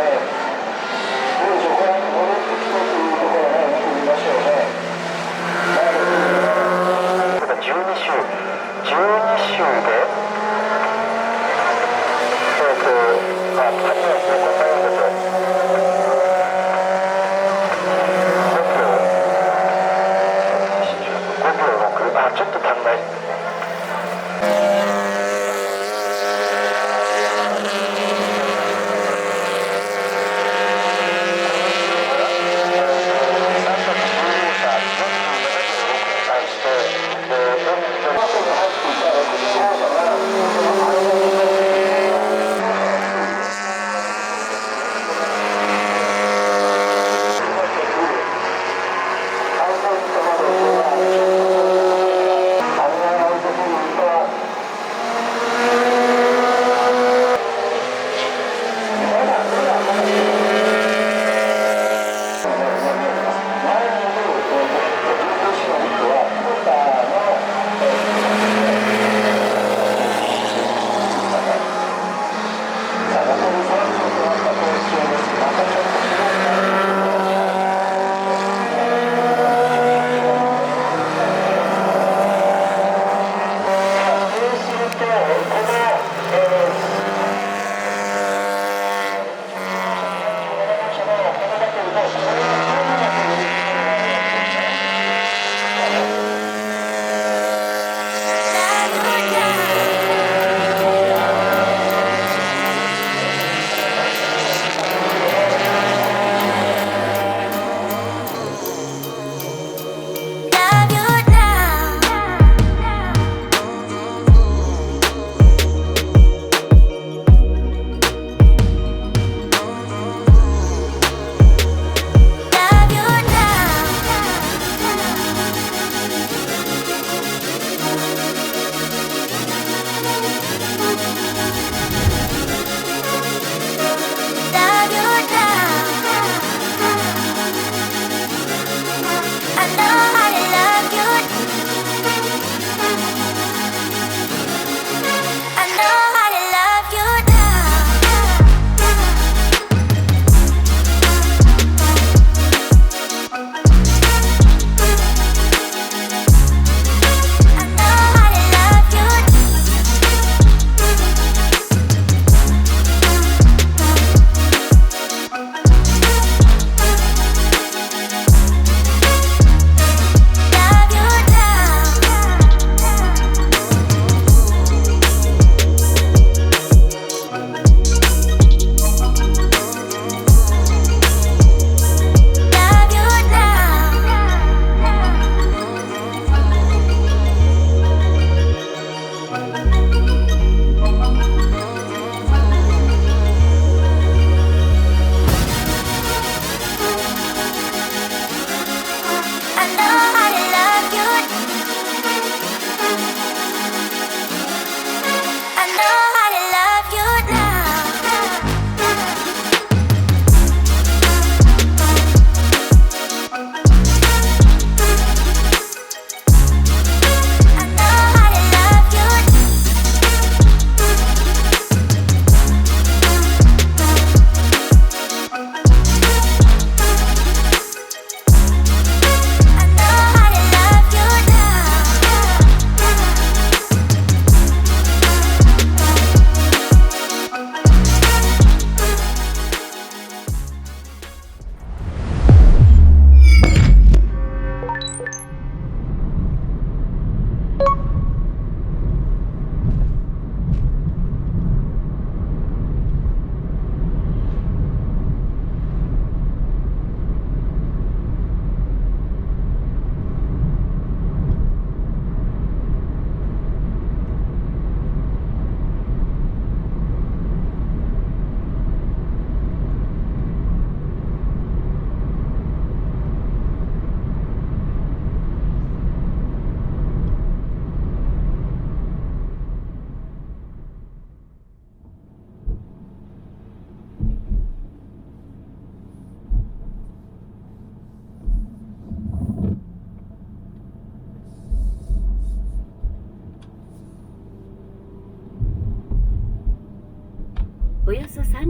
こ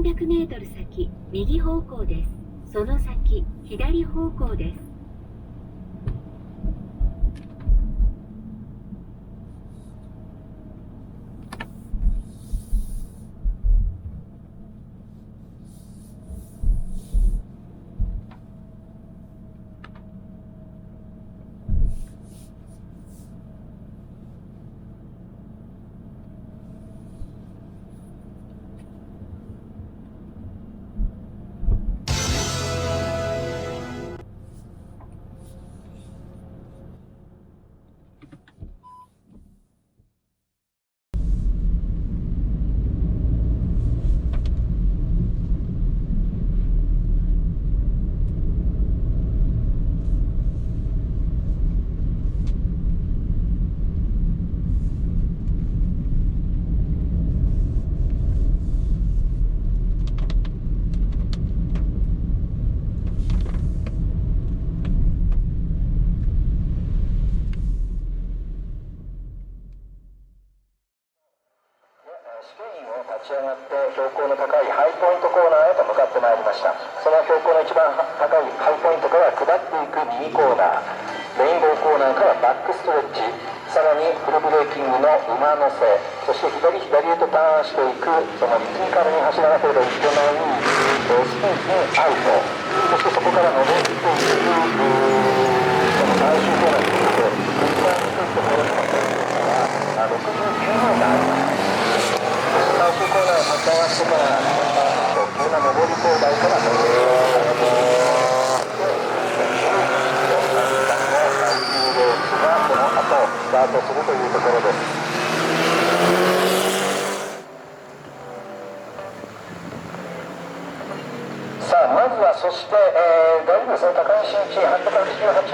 300メートル先、右方向です。その先、左方向です。立ち上がって標高の高いハイポイントコーナーへと向かってまいりました。その標高の一番高いハイポイントから下っていく右コーナー、レインボーコーナーからバックストレッチ、さらにフルブレーキングの馬乗せ、そして左へとターンしていく、そのリズミカルに走らなければいけないスピンにアウト、そしてそこから登っていくその最終コーナーに向けて一番低いところの69メーターあります。最終コーナーを立ち上がってから急な上り勾配から乗り込んでいきますレースがこの後スタートするというところです。さあまずはそして大丈夫ですね、高橋新地888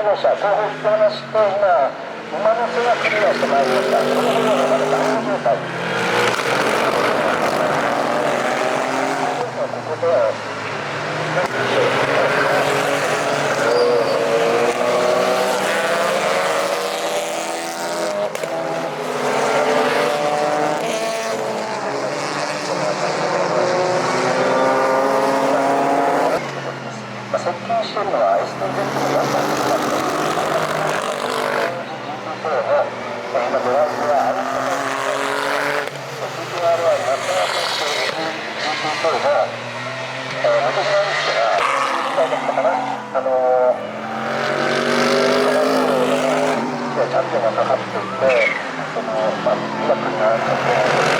号車後方引き離して今馬の背がクリアしてまいりました。この辺はまだダウン状態ここで接近しているのは STZ の4番です。今ドライブはアウトの CRZ10 が私なんですが、1回だったかな、チャンピオンがかかっていて、その、ミラクルなチャンピオンを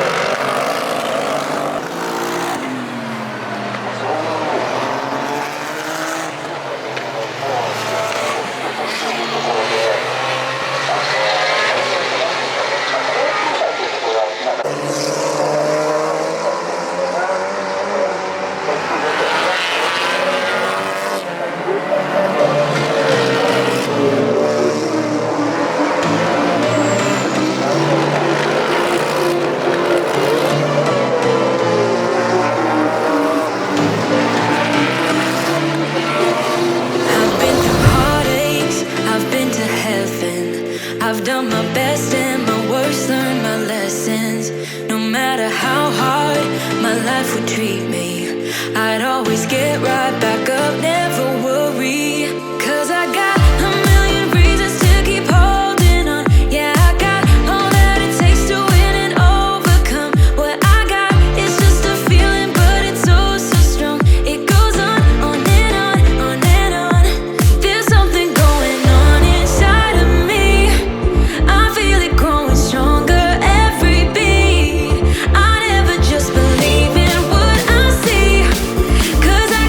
I've done my best and my worst, learned my lessons. No matter how hard my life would treat me, I'd always get right back up, never worry. 'Cause I got a million reasons to keep holding on. Yeah, I got all that it takes to win and overcome. What I got is just a feeling, but it's oh so strong. It goes on and on, on and on. There's something going on inside of me. I feel it growing stronger every beat. I never just believe in what I see, 'cause I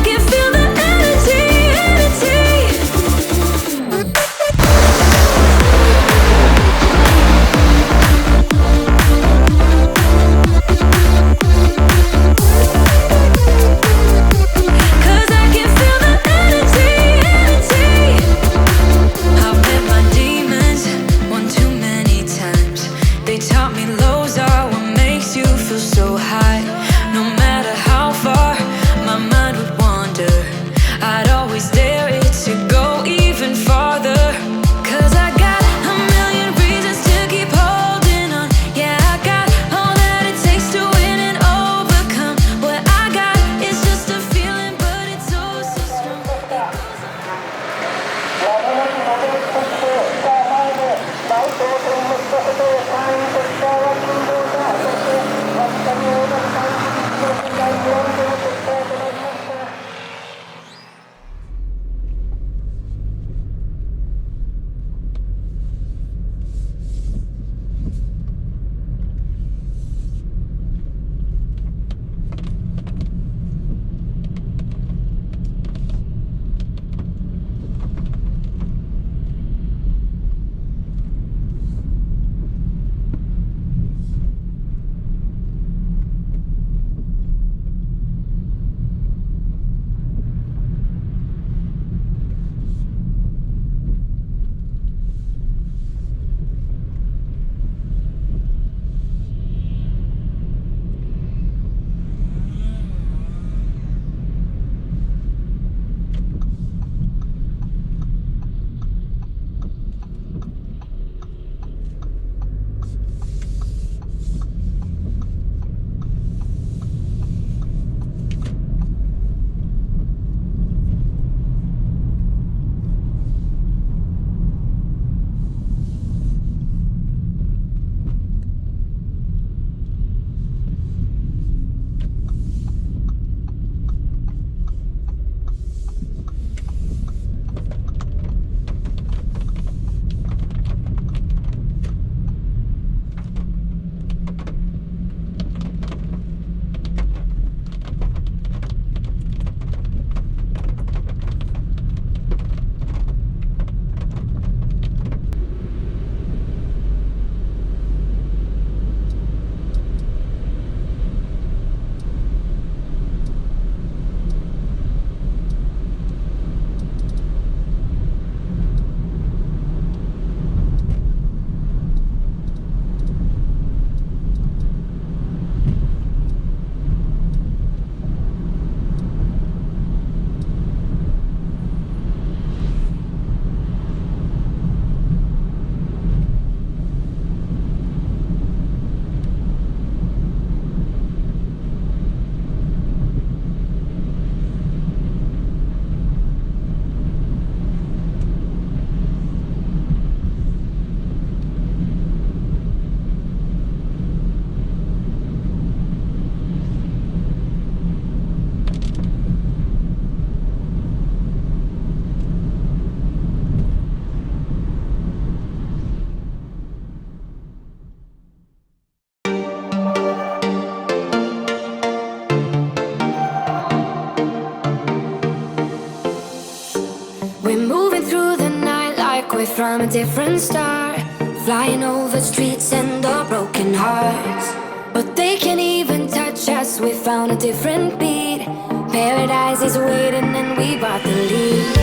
from a different star, flying over streets and all broken hearts. But they can't even touch us, we found a different beat. Paradise is waiting and we bought the lead.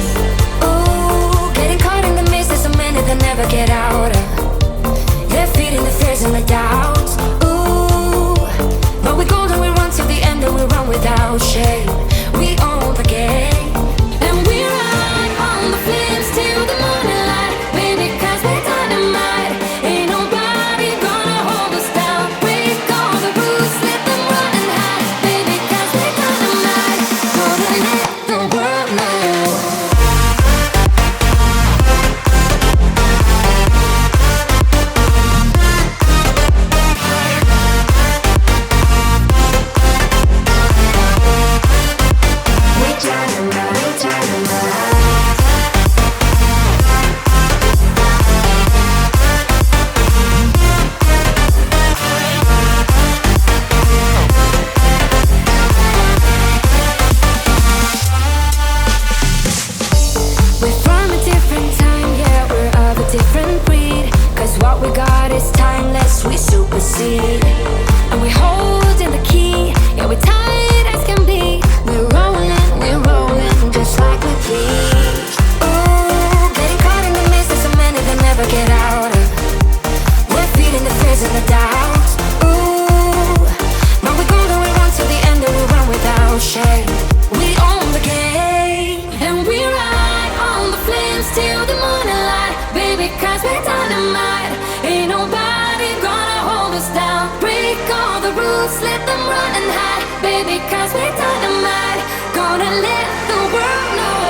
Ooh, getting caught in the mist, there's so many that never get out of. They're feeding the fears and the doubts. Ooh, but we golden, we run till the end and we run without shame. We own the game, and we ride on the flames till the morning light. Baby, 'cause we're dynamite. Ain't nobody gonna hold us down. Break all the rules, let them run and hide. Baby, 'cause we're dynamite. Gonna let the world know. We're dynamite, dynamite. We're from a different time, yeah, we're of a different breed. 'Cause what we got is timeless, we supersede. And we're holding the key, yeah, we're tight as can be. We're rolling, just like we please. Ooh, getting caught in the mist, there's so many that never get out of. We're feeding the fears and the doubts. Ooh, but we're golden, we run till the end and we run without shame. We own the game, and we ride on the flames till the morning light. Baby, 'cause we're dynamite. Ain't nobody gonna hold us down. Break all the rules, let them run and hide. Baby, 'cause we're dynamite. Gonna let the world know.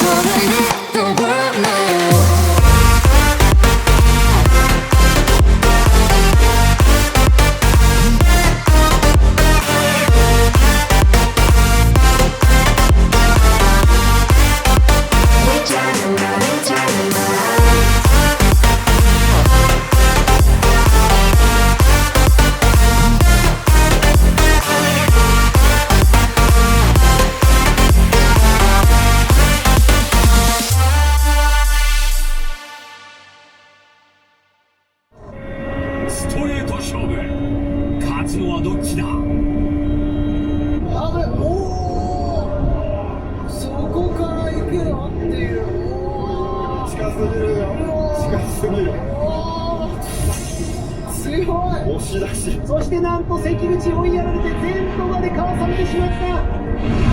Gonna let the world know. We're dynamite, dynamite.押し出し、そしてなんと関口追いやられて前途までかわされてしまった。